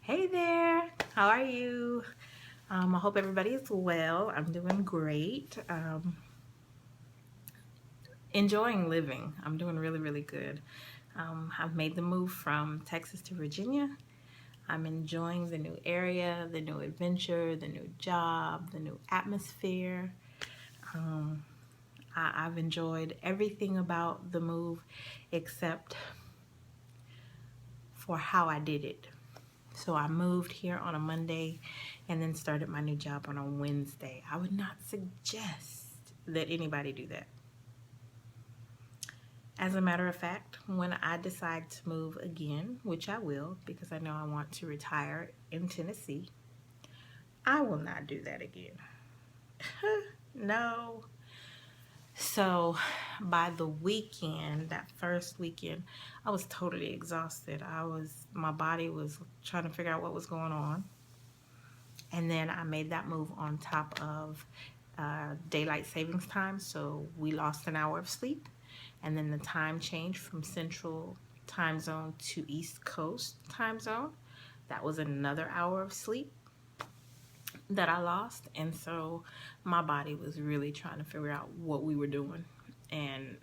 Hey there, how are you? I hope everybody is well. I'm doing great. Enjoying living. I'm doing really, really good. I've made the move from Texas to Virginia. I'm enjoying the new area, the new adventure, the new job, the new atmosphere. Um, I've enjoyed everything about the move except for how I did it. So I moved here on a Monday and then started my new job on a Wednesday. I would not suggest that anybody do that. As a matter of fact, when I decide to move again, which I will because I know I want to retire in Tennessee, I will not do that again. No. So by the weekend, that first weekend, I was totally exhausted. My body was trying to figure out what was going on. And then I made that move on top of daylight savings time, so we lost an hour of sleep. And then the time changed from central time zone to East Coast time zone. That was another hour of sleep that I lost. And so my body was really trying to figure out what we were doing. And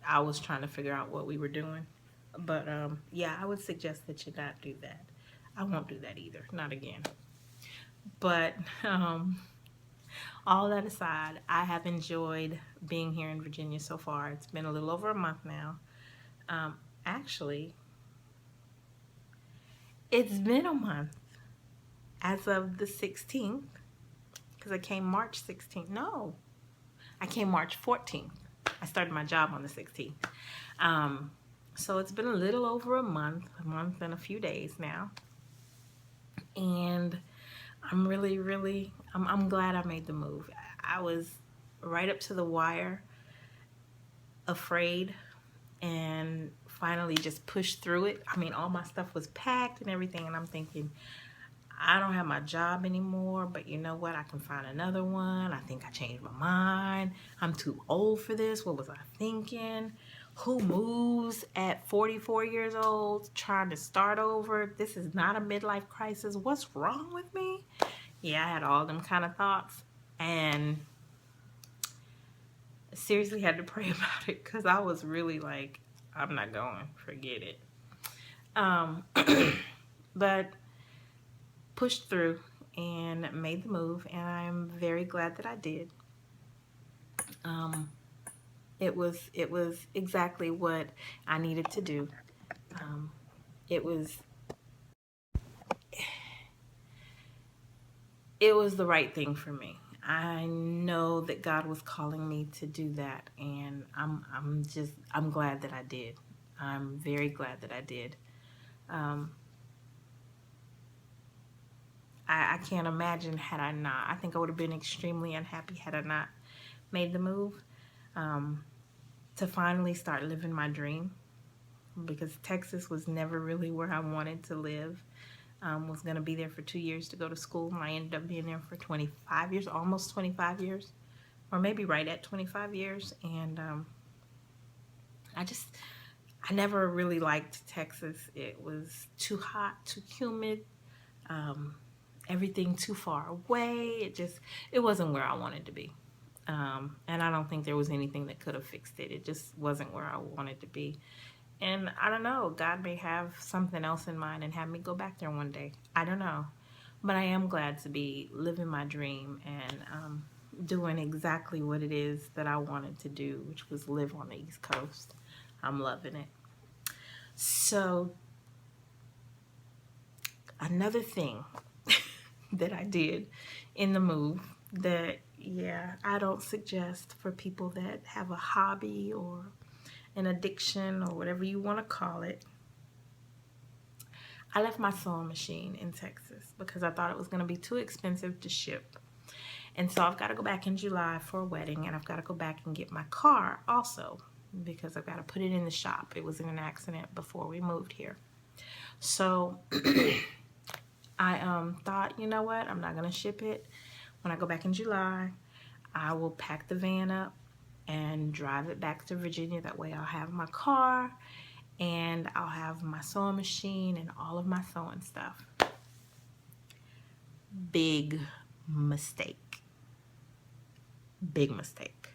I was trying to figure out what we were doing. But yeah, I would suggest that you not do that. I won't do that either, not again. But all that aside, I have enjoyed being here in Virginia so far. It's been a little over a month now. Actually, it's been a month as of the 16th because I came March 16th. No, I came March 14th. I started my job on the 16th. So it's been a little over a month and a few days now. And I'm really, I'm glad I made the move. I was right up to the wire, afraid, and finally just pushed through it. I mean, all my stuff was packed and everything, and I'm thinking, I don't have my job anymore, but you know what? I can find another one. I think I changed my mind. I'm too old for this. What was I thinking? Who moves at 44 years old trying to start over? This is not a midlife crisis. What's wrong with me? Yeah, I had all them kind of thoughts, and seriously had to pray about it because I was really like, I'm not going. Forget it. Um, but pushed through and made the move, and I'm very glad that I did. Um, it was exactly what I needed to do. Um, it was it was the right thing for me. I know that God was calling me to do that, and I'm glad that I did. I'm very glad that I did. Um, I can't imagine had I not. I think I would have been extremely unhappy had I not made the move um, to finally start living my dream, because Texas was never really where I wanted to live. Was going to be there for 2 years to go to school, and I ended up being there for 25 years, almost 25 years, or maybe right at 25 years. And I just, I never really liked Texas. It was too hot, too humid, um, everything too far away. It wasn't where I wanted to be. And I don't think there was anything that could have fixed it. It just wasn't where I wanted to be. And I don't know, God may have something else in mind and have me go back there one day. I don't know. But I am glad to be living my dream and doing exactly what it is that I wanted to do, which was live on the East Coast. I'm loving it. So, another thing that I did in the move that, yeah, I don't suggest for people that have a hobby or an addiction or whatever you want to call it. I left my sewing machine in Texas because I thought it was going to be too expensive to ship. And so I've got to go back in July for a wedding, and I've got to go back and get my car also because I've got to put it in the shop. It was in an accident before we moved here. So I thought, you know what? I'm not going to ship it. When I go back in July, I will pack the van up and drive it back to Virginia. That way I'll have my car and I'll have my sewing machine and all of my sewing stuff. Big mistake. Big mistake.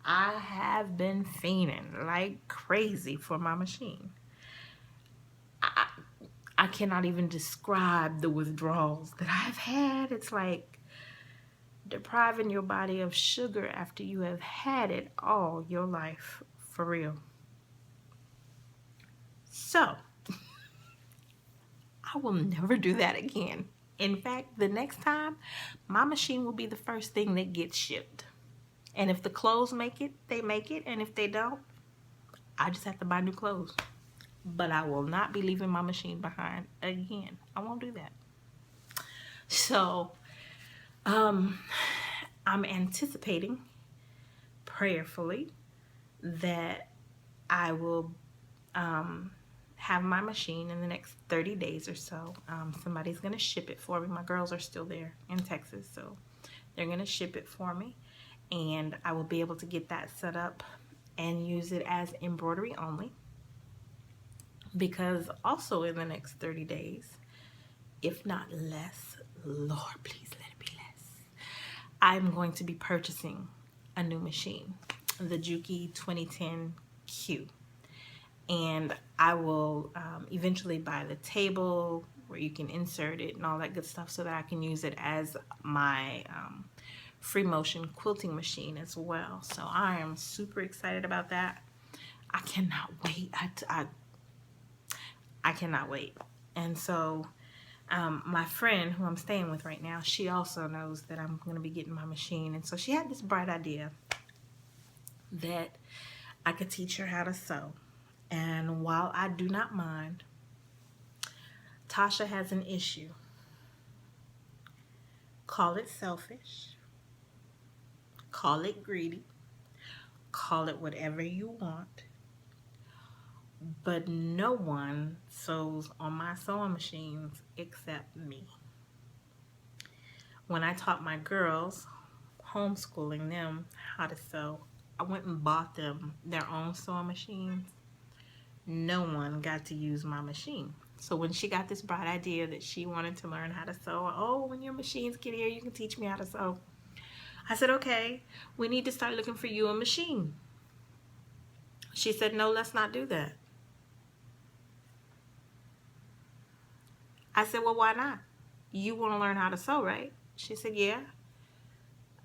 I have been fiending like crazy for my machine. I cannot even describe the withdrawals that I've had. It's like depriving your body of sugar after you have had it all your life, for real. So, I will never do that again. In fact, the next time, my machine will be the first thing that gets shipped. And if the clothes make it, they make it. And if they don't, I just have to buy new clothes. But I will not be leaving my machine behind again. I won't do that. So, I'm anticipating prayerfully that I will have my machine in the next 30 days or so. Somebody's going to ship it for me. My girls are still there in Texas, so they're going to ship it for me. And I will be able to get that set up and use it as embroidery only. Because also in the next 30 days, if not less, Lord, please let it be less, I'm going to be purchasing a new machine, the Juki 2010Q. And I will eventually buy the table where you can insert it and all that good stuff so that I can use it as my free motion quilting machine as well. So I am super excited about that. I cannot wait. I cannot wait. And so my friend who I'm staying with right now, she also knows that I'm going to be getting my machine. And so she had this bright idea that I could teach her how to sew. And while I do not mind, Tasha has an issue. Call it selfish. Call it greedy. Call it whatever you want. But no one sews on my sewing machines except me. When I taught my girls, homeschooling them how to sew, I went and bought them their own sewing machines. No one got to use my machine. So when she got this bright idea that she wanted to learn how to sew, oh, when your machines get here, you can teach me how to sew. I said, okay, we need to start looking for you a machine. She said, no, let's not do that. I said, well, why not? You want to learn how to sew, right? She said, yeah.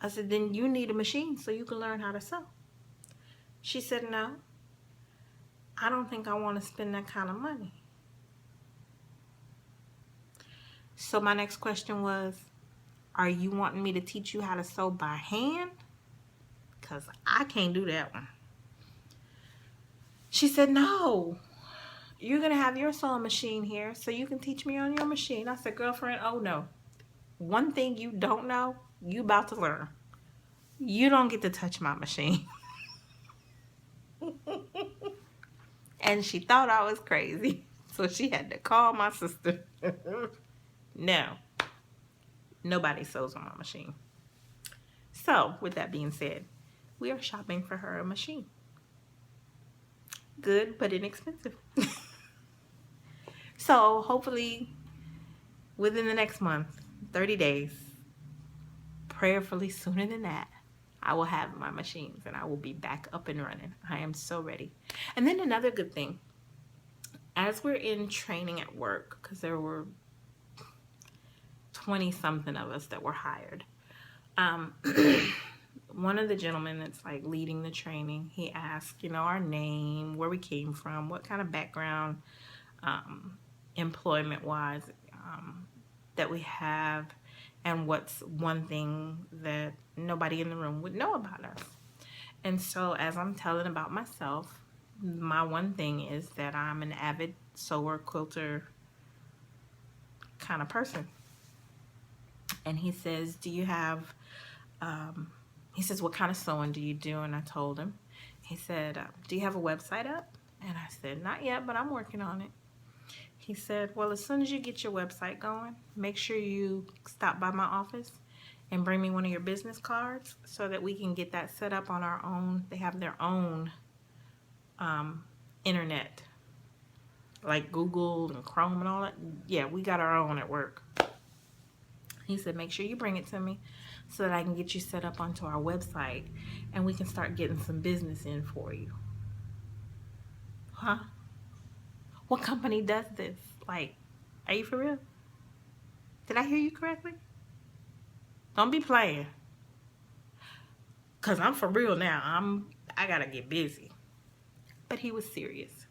I said, then you need a machine so you can learn how to sew. She said, no, I don't think I want to spend that kind of money. So my next question was, are you wanting me to teach you how to sew by hand? Because I can't do that one. She said, no, you're going to have your sewing machine here so you can teach me on your machine. I said, girlfriend, oh no. One thing you don't know, you about to learn. You don't get to touch my machine. And she thought I was crazy. So she had to call my sister. No, nobody sews on my machine. So with that being said, we are shopping for her a machine. Good, but inexpensive. So hopefully within the next month, 30 days, prayerfully sooner than that, I will have my machines and I will be back up and running. I am so ready. And then another good thing, as we're in training at work, because there were 20 something of us that were hired, one of the gentlemen that's like leading the training, he asked, you know, our name, where we came from, what kind of background, employment wise, that we have, and what's one thing that nobody in the room would know about us. And so as I'm telling about myself, my one thing is that I'm an avid sewer, quilter kind of person. And he says, do you have, he says, what kind of sewing do you do? And I told him. He said, do you have a website up? And I said, not yet, but I'm working on it. He said, well, as soon as you get your website going, make sure you stop by my office and bring me one of your business cards so that we can get that set up on our own. They have their own internet, like Google and Chrome and all that. Yeah, we got our own at work. He said, make sure you bring it to me so that I can get you set up onto our website and we can start getting some business in for you. Huh? What company does this? Like, are you for real? Did I hear you correctly? Don't be playing. Cause I'm for real now. I gotta get busy. But he was serious.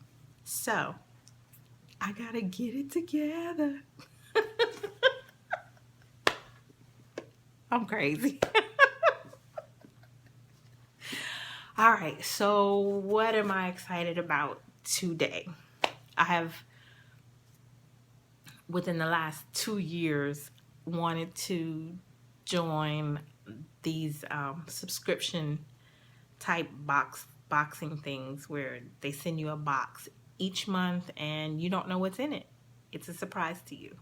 So I gotta get it together. I'm crazy. All right, so what am I excited about today? I have, within the last 2 years, wanted to join these subscription type boxing things where they send you a box each month and you don't know what's in it. It's a surprise to you.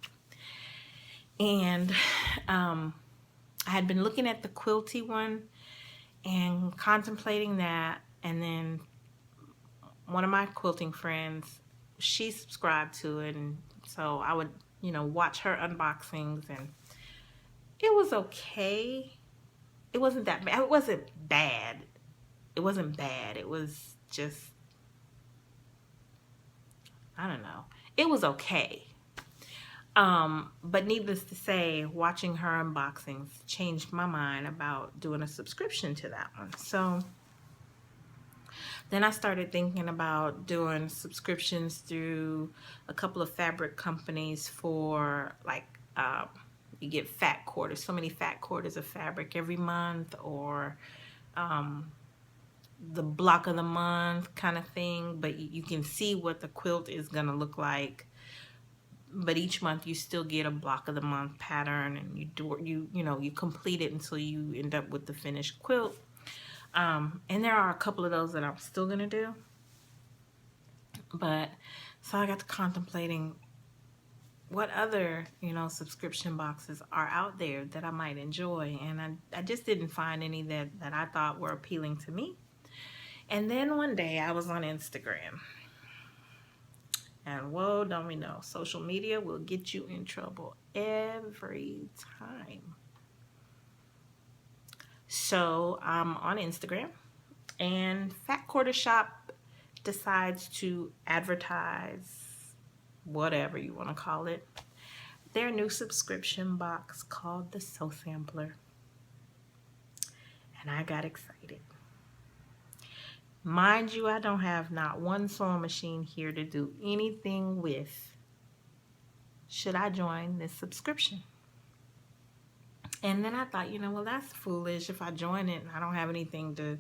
And I had been looking at the Quilty one and contemplating that, and then one of my quilting friends, she subscribed to it, and so I would, watch her unboxings, and it was okay. It wasn't that bad. It wasn't bad. It wasn't bad. It was just, I don't know. It was okay. But needless to say, watching her unboxings changed my mind about doing a subscription to that one. So then I started thinking about doing subscriptions through a couple of fabric companies for like, you get fat quarters, so many fat quarters of fabric every month, or the block of the month kind of thing. But you can see what the quilt is going to look like. But each month you still get a block of the month pattern, and you complete it until you end up with the finished quilt. And there are a couple of those that I'm still gonna do. But so I got to contemplating what other subscription boxes are out there that I might enjoy, and I just didn't find any that I thought were appealing to me. And then one day I was on Instagram. And whoa, don't we know, social media will get you in trouble every time. So I'm on Instagram, and Fat Quarter Shop decides to advertise, whatever you want to call it, their new subscription box called the Sew Sampler. And I got excited. Mind you, I don't have not one sewing machine here to do anything with. Should I join this subscription? And then I thought, well, that's foolish. If I join it and I don't have anything to,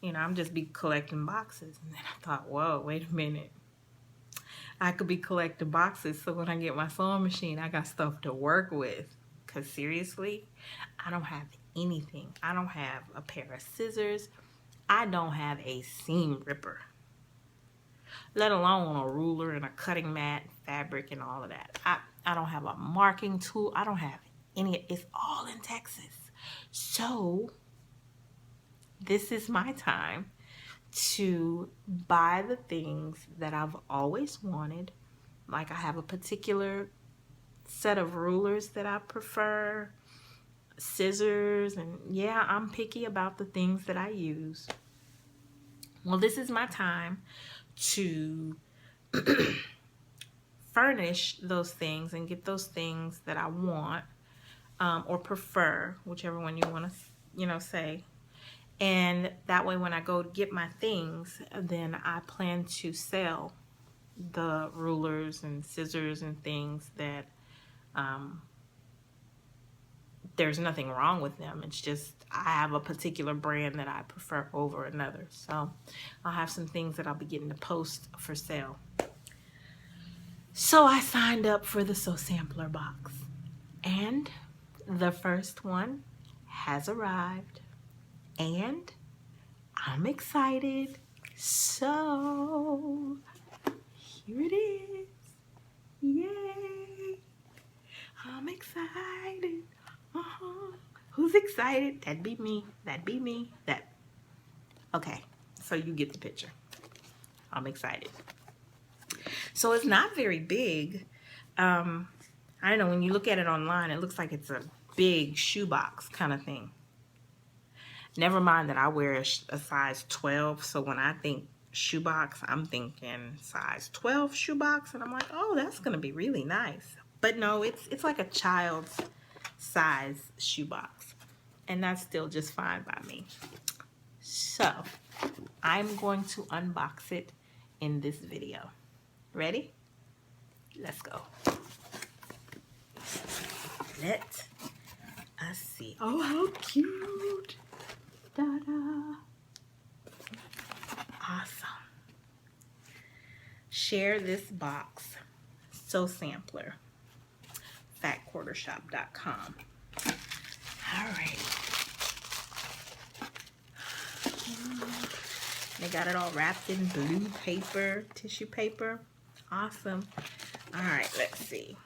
I'm just be collecting boxes. And then I thought, whoa, wait a minute. I could be collecting boxes, so when I get my sewing machine, I got stuff to work with. Because seriously, I don't have anything. I don't have a pair of scissors. I don't have a seam ripper, let alone a ruler and a cutting mat, fabric, and all of that. I don't have a marking tool. I don't have any. It's all in Texas. So this is my time to buy the things that I've always wanted. Like, I have a particular set of rulers that I prefer, scissors, and yeah, I'm picky about the things that I use. Well, this is my time to furnish those things and get those things that I want, or prefer, whichever one you want to, say. And that way, when I go get my things, then I plan to sell the rulers and scissors and things that there's nothing wrong with them. It's just I have a particular brand that I prefer over another. So I'll have some things that I'll be getting to post for sale. So I signed up for the Sew Sampler box, and the first one has arrived, and I'm excited. So here it is. Yay! I'm excited. Who's excited? That'd be me. That'd be me. Okay, so you get the picture. I'm excited. So it's not very big. I I don't know, when you look at it online, it looks like it's a big shoebox kind of thing. Never mind that I wear a size 12, so when I think shoebox, I'm thinking size 12 shoebox, and I'm like, oh, that's gonna be really nice. But no, it's like a child's size shoebox, and that's still just fine by me. So I'm going to unbox it in this video. Ready? Let's go. Let us see. Oh, how cute. Ta-da. Awesome. Share this box. So Sampler. FatQuarterShop.com. All right. They got it all wrapped in blue paper, tissue paper. Awesome. All right, let's see.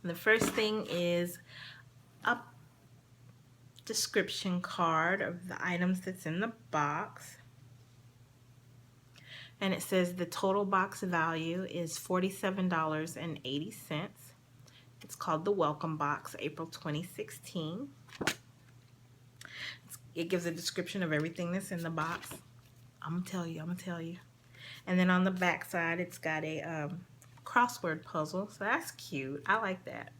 The first thing is a description card of the items that's in the box. And it says the total box value is $47.80. It's called the Welcome Box, April 2016. It gives a description of everything that's in the box. I'm gonna tell you. And then on the back side, it's got a crossword puzzle, so that's cute. I like that.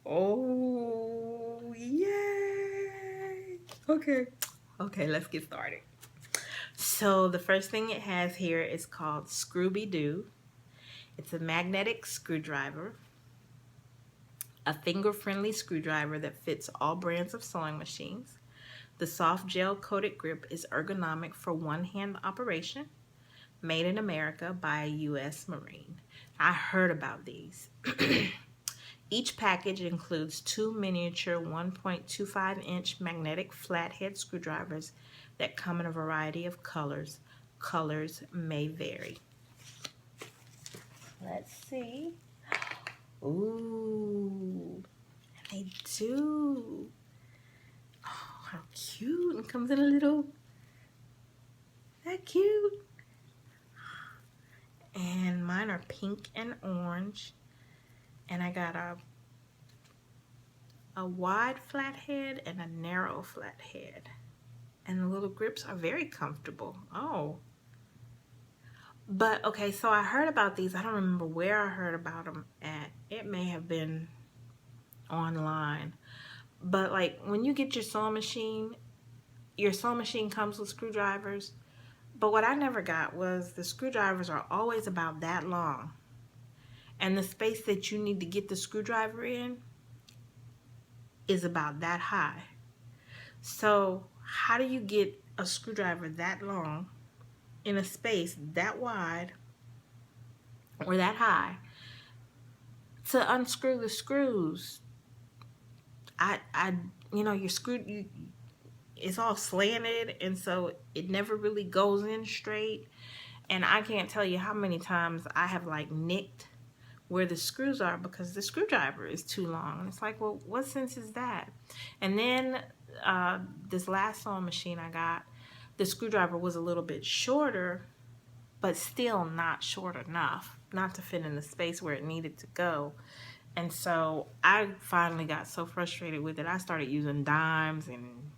Oh, yay! Okay, let's get started. So the first thing it has here is called Scrooby-Doo. It's a magnetic screwdriver, a finger-friendly screwdriver that fits all brands of sewing machines. The soft gel-coated grip is ergonomic for one-hand operation. Made in America by a U.S. Marine. I heard about these. Each package includes 2 miniature 1.25-inch magnetic flathead screwdrivers that come in a variety of colors. Colors may vary. Let's see. Ooh, they do. Oh, how cute. It comes in a little, that cute. And mine are pink and orange. And I got a wide flathead and a narrow flathead. And the little grips are very comfortable. Oh. But, okay, so I heard about these. I don't remember where I heard about them at. It may have been online. But, like, when you get your sewing machine comes with screwdrivers. But what I never got was the screwdrivers are always about that long. And the space that you need to get the screwdriver in is about that high. So how do you get a screwdriver that long in a space that wide or that high to unscrew the screws? It's all slanted, and so it never really goes in straight. And I can't tell you how many times I have like nicked where the screws are because the screwdriver is too long. And it's like, well, what sense is that? And then this last sewing machine I got, the screwdriver was a little bit shorter, but still not short enough not to fit in the space where it needed to go. And so I finally got so frustrated with it, I started using dimes and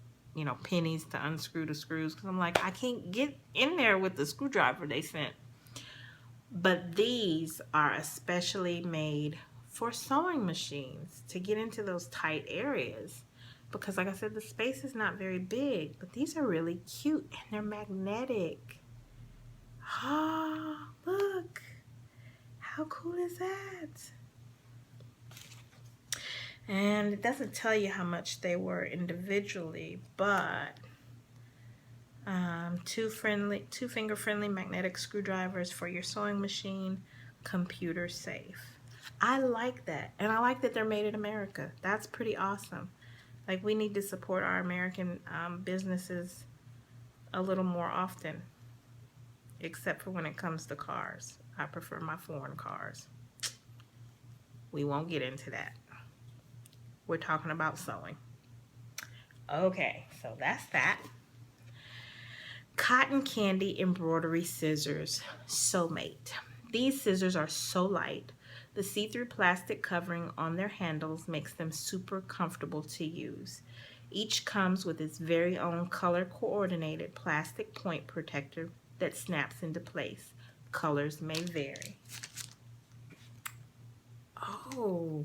pennies to unscrew the screws, because I'm like, I can't get in there with the screwdriver they sent. But these are especially made for sewing machines to get into those tight areas, because like I said, the space is not very big. But these are really cute, and they're magnetic. Ah, look, how cool is that? And it doesn't tell you how much they were individually, but two finger-friendly magnetic screwdrivers for your sewing machine, computer safe. I like that, and I like that they're made in America. That's pretty awesome. Like, we need to support our American businesses a little more often, except for when it comes to cars. I prefer my foreign cars. We won't get into that. We're talking about sewing. Okay, so that's that. Cotton candy embroidery scissors, Sewmate. These scissors are so light, The see-through plastic covering on their handles makes them super comfortable to use. Each comes with its very own color-coordinated plastic point protector that snaps into place. Colors may vary. Oh,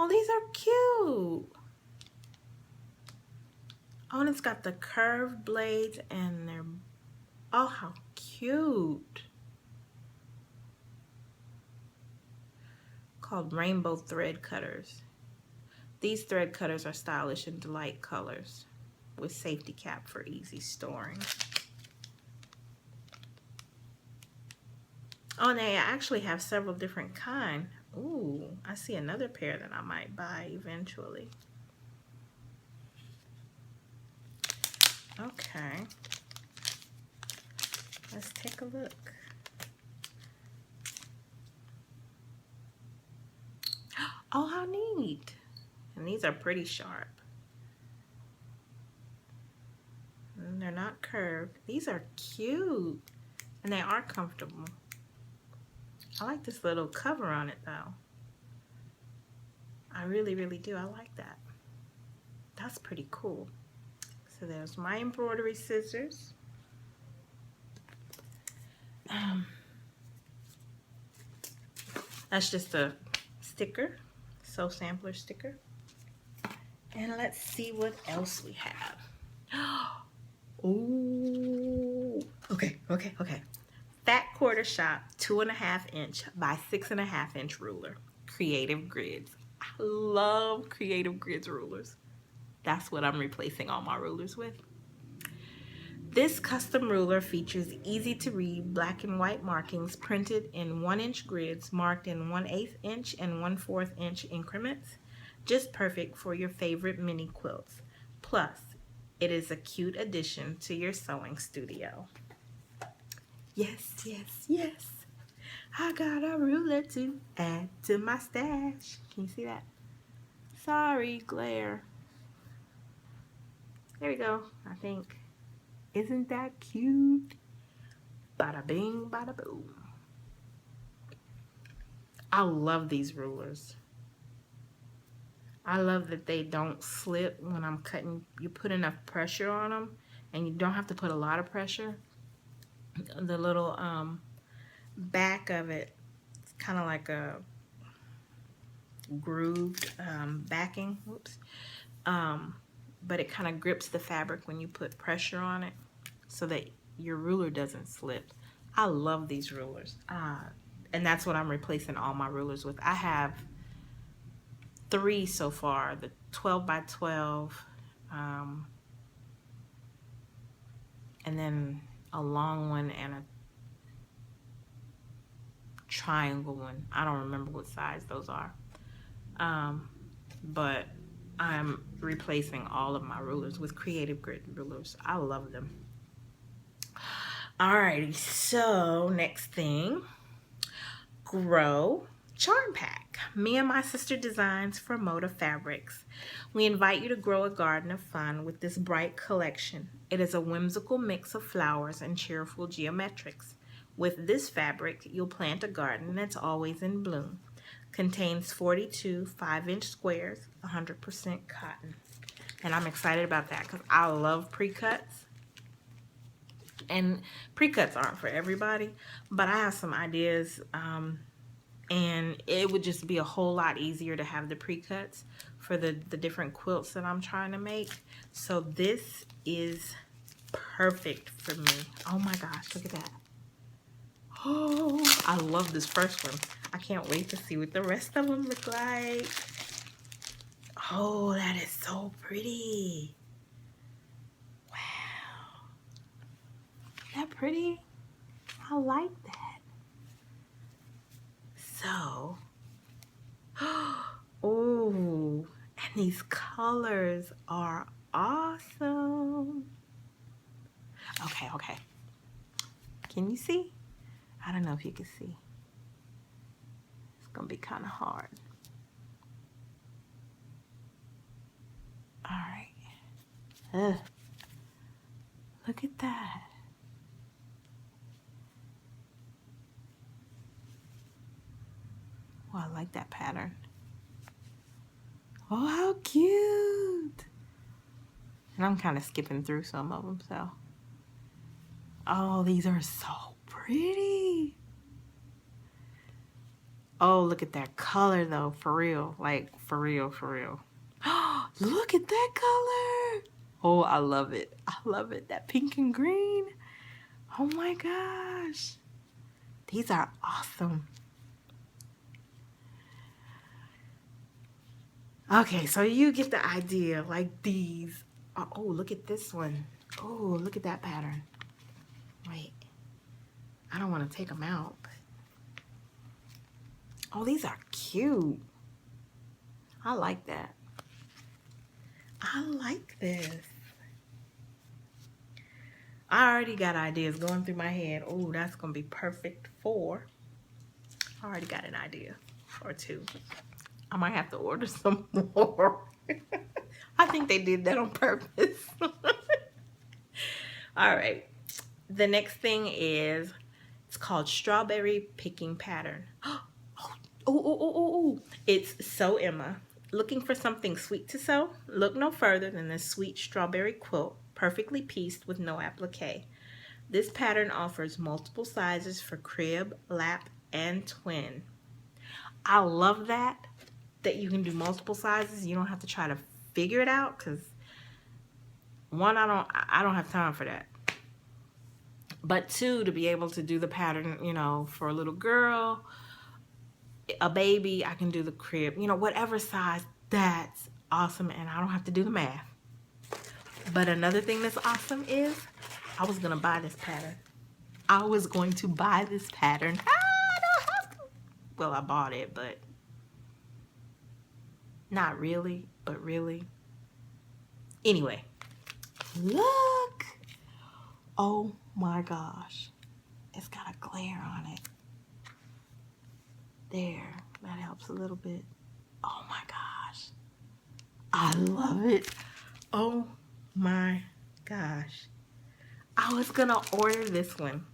these are cute. Oh, and it's got the curved blades and they're, oh, how cute. Called rainbow thread cutters. These thread cutters are stylish and delight colors with safety cap for easy storing. Oh, and they actually have several different kinds. Ooh, I see another pair that I might buy eventually. Okay. Let's take a look. Oh, how neat. And these are pretty sharp. And they're not curved. These are cute. And they are comfortable. I like this little cover on it though. I really, really do. I like that. That's pretty cool. So there's my embroidery scissors. That's just a sticker, Sew Sampler sticker. And let's see what else we have. Oh, okay. Fat Quarter Shop 2.5 inch by 6.5 inch ruler. Creative Grids. I love Creative Grids rulers. That's what I'm replacing all my rulers with. This custom ruler features easy to read black and white markings printed in 1-inch grids marked in 1/8 inch and 1/4 inch increments. Just perfect for your favorite mini quilts. Plus, it is a cute addition to your sewing studio. Yes. I got a ruler to add to my stash. Can you see that? Sorry, glare. There we go, I think. Isn't that cute? Bada bing, bada boom. I love these rulers. I love that they don't slip when I'm cutting. You put enough pressure on them, and you don't have to put a lot of pressure. The little back of it, it's kind of like a grooved backing. Whoops. But it kind of grips the fabric when you put pressure on it so that your ruler doesn't slip. I love these rulers. And that's what I'm replacing all my rulers with. I have 3 so far, the 12 by 12, and then a long one and a triangle one. I don't remember what size those are. But I'm replacing all of my rulers with Creative Grid rulers. I love them. Alrighty, so next thing, Grow Charm Pack. Me and my sister designs for Moda Fabrics. We invite you to grow a garden of fun with this bright collection. It is a whimsical mix of flowers and cheerful geometrics. With this fabric, you'll plant a garden that's always in bloom. Contains 42 5-inch squares, 100% cotton. And I'm excited about that because I love pre-cuts. And pre-cuts aren't for everybody, but I have some ideas, and it would just be a whole lot easier to have the pre-cuts for the different quilts that I'm trying to make. So this is perfect for me. Oh my gosh, look at that. Oh, I love this first one. I can't wait to see what the rest of them look like. Oh, that is so pretty. Wow. Isn't that pretty? I like that. So, oh, and these colors are awesome. Okay. Can you see? I don't know if you can see. It's gonna be kind of hard. All right. Look at that. Oh, I like that pattern. Oh, how cute. And I'm kind of skipping through some of them, so. Oh, these are so pretty. Oh, look at that color though, for real. Like, for real, for real. Look at that color. Oh, I love it. I love it. That pink and green. Oh my gosh. These are awesome. Okay, so you get the idea. Like these. Oh, look at this one. Oh, look at that pattern. Wait. I don't want to take them out. But... oh, these are cute. I like that. I like this. I already got ideas going through my head. Oh, that's going to be perfect for... I already got an idea or two. I might have to order some more. I think they did that on purpose. All right. The next thing is, it's called Strawberry Picking Pattern. Oh. It's Sew Emma. Looking for something sweet to sew? Look no further than this sweet strawberry quilt, perfectly pieced with no applique. This pattern offers multiple sizes for crib, lap, and twin. I love that you can do multiple sizes. You don't have to try to figure it out, because one, I don't have time for that. But two, to be able to do the pattern, you know, for a little girl, a baby, I can do the crib, you know, whatever size. That's awesome, and I don't have to do the math. But another thing that's awesome is I was gonna buy this pattern. I was going to buy this pattern. I don't have to. Well, I bought it, but not really, but really. Anyway, look. Oh my gosh. It's got a glare on it. There, that helps a little bit. Oh my gosh. I love it. Oh my gosh. I was gonna order this one.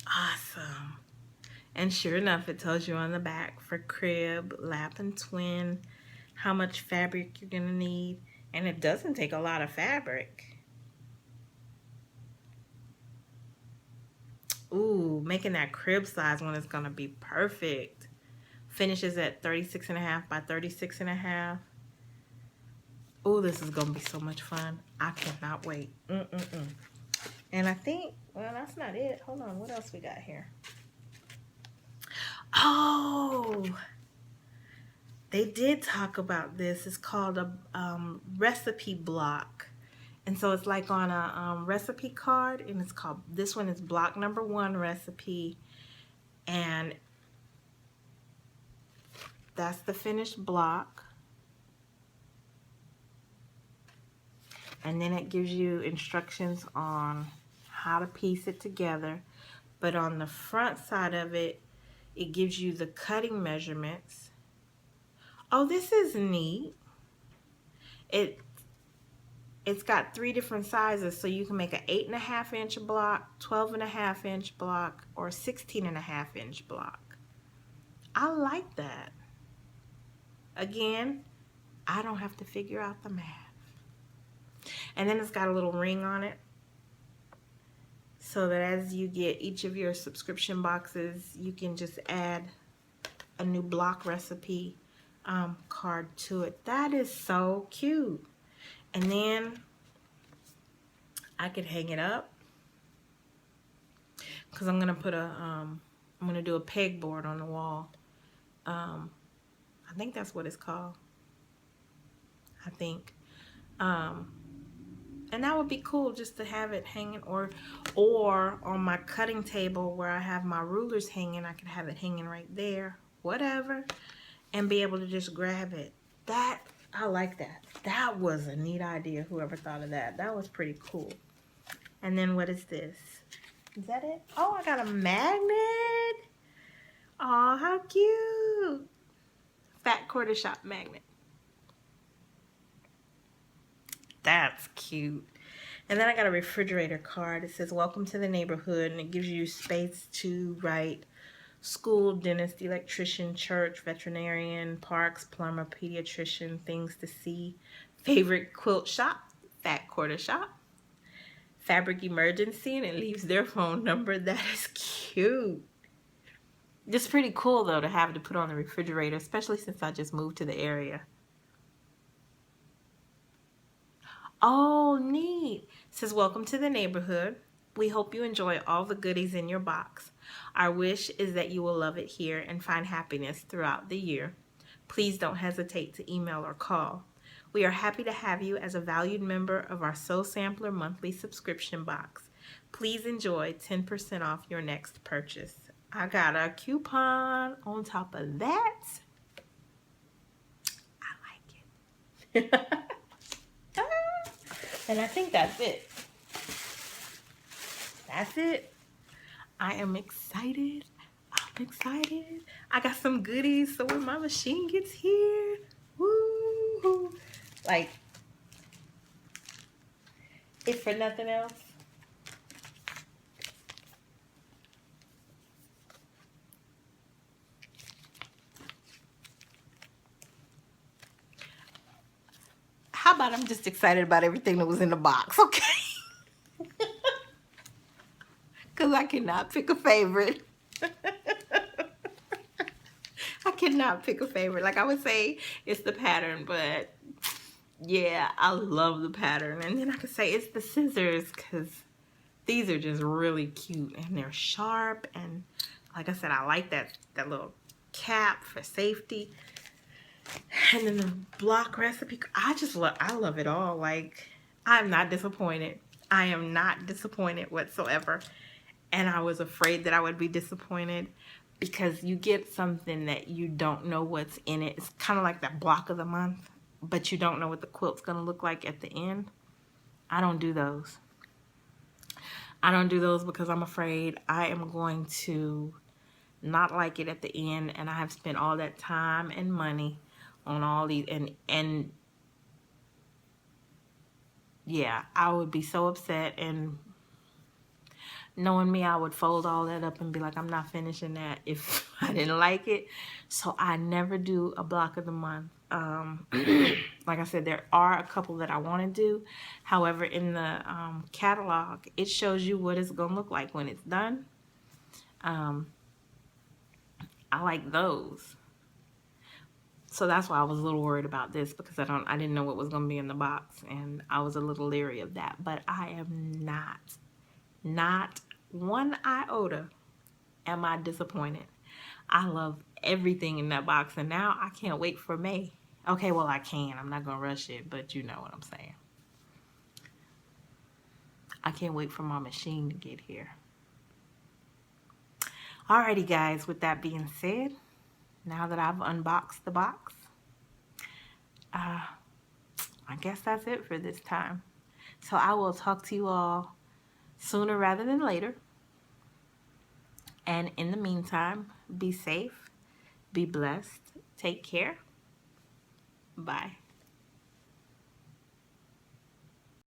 Awesome. And sure enough, it tells you on the back for crib, lap, and twin how much fabric you're gonna need. And it doesn't take a lot of fabric. Ooh, making that crib size one is gonna be perfect. Finishes at 36.5 by 36.5. Ooh, this is gonna be so much fun. I cannot wait. And I think, well, that's not it. Hold on, what else we got here? Oh, they did talk about this. It's called a recipe block. And so it's like on a recipe card, and it's called, this one is block number 1 recipe. And that's the finished block. And then it gives you instructions on how to piece it together. But on the front side of it, it gives you the cutting measurements. Oh, this is neat. It's got 3 different sizes, so you can make an 8.5 inch block, 12.5 inch block, or 16.5 inch block. I like that. Again, I don't have to figure out the math. And then it's got a little ring on it, so that as you get each of your subscription boxes, you can just add a new block recipe card to it. That is so cute. And then I could hang it up, because I'm gonna put I'm gonna do a pegboard on the wall. I think that's what it's called. I think. And that would be cool, just to have it hanging, or on my cutting table where I have my rulers hanging, I could have it hanging right there, whatever, and be able to just grab it. That, I like that. That was a neat idea, whoever thought of that. That was pretty cool. And then what is this? Is that it? Oh, I got a magnet. Oh, how cute. Fat quarter shop magnet. That's cute. And then I got a refrigerator card. It says, welcome to the neighborhood. And it gives you space to write school, dentist, electrician, church, veterinarian, parks, plumber, pediatrician, things to see, favorite quilt shop, fat quarter shop, fabric emergency, and it leaves their phone number. That is cute. It's pretty cool though to have to put on the refrigerator, especially since I just moved to the area. Oh, neat. It says, welcome to the neighborhood. We hope you enjoy all the goodies in your box. Our wish is that you will love it here and find happiness throughout the year. Please don't hesitate to email or call. We are happy to have you as a valued member of our Soul Sampler monthly subscription box. Please enjoy 10% off your next purchase. I got a coupon on top of that. I like it. And I think that's it. That's it. I am excited. I'm excited. I got some goodies, so when my machine gets here, woo! Like, if for nothing else, how about I'm just excited about everything that was in the box, okay? Because I cannot pick a favorite. I cannot pick a favorite. Like I would say it's the pattern, but yeah, I love the pattern. And then I could say it's the scissors because these are just really cute and they're sharp. And like I said, I like that little cap for safety. And then the block recipe. I love it all. Like, I'm not disappointed. I am not disappointed whatsoever. And I was afraid that I would be disappointed because you get something that you don't know what's in it. It's kind of like that block of the month, but you don't know what the quilt's going to look like at the end. I don't do those. I don't do those because I'm afraid I am going to not like it at the end, and I have spent all that time and money on all these, and yeah, I would be so upset. And knowing me, I would fold all that up and be like, I'm not finishing that if I didn't like it. So I never do a block of the month. Like I said, there are a couple that I want to do. However, in the catalog, it shows you what it's going to look like when it's done. I like those. So that's why I was a little worried about this, because I didn't know what was going to be in the box, and I was a little leery of that. But I am not one iota am I disappointed. I love everything in that box, and now I can't wait for May. Okay, well, I can. I'm not going to rush it, but you know what I'm saying. I can't wait for my machine to get here. Alrighty, guys, with that being said, now that I've unboxed the box, I guess that's it for this time. So I will talk to you all sooner rather than later. And in the meantime, be safe, be blessed, take care. Bye.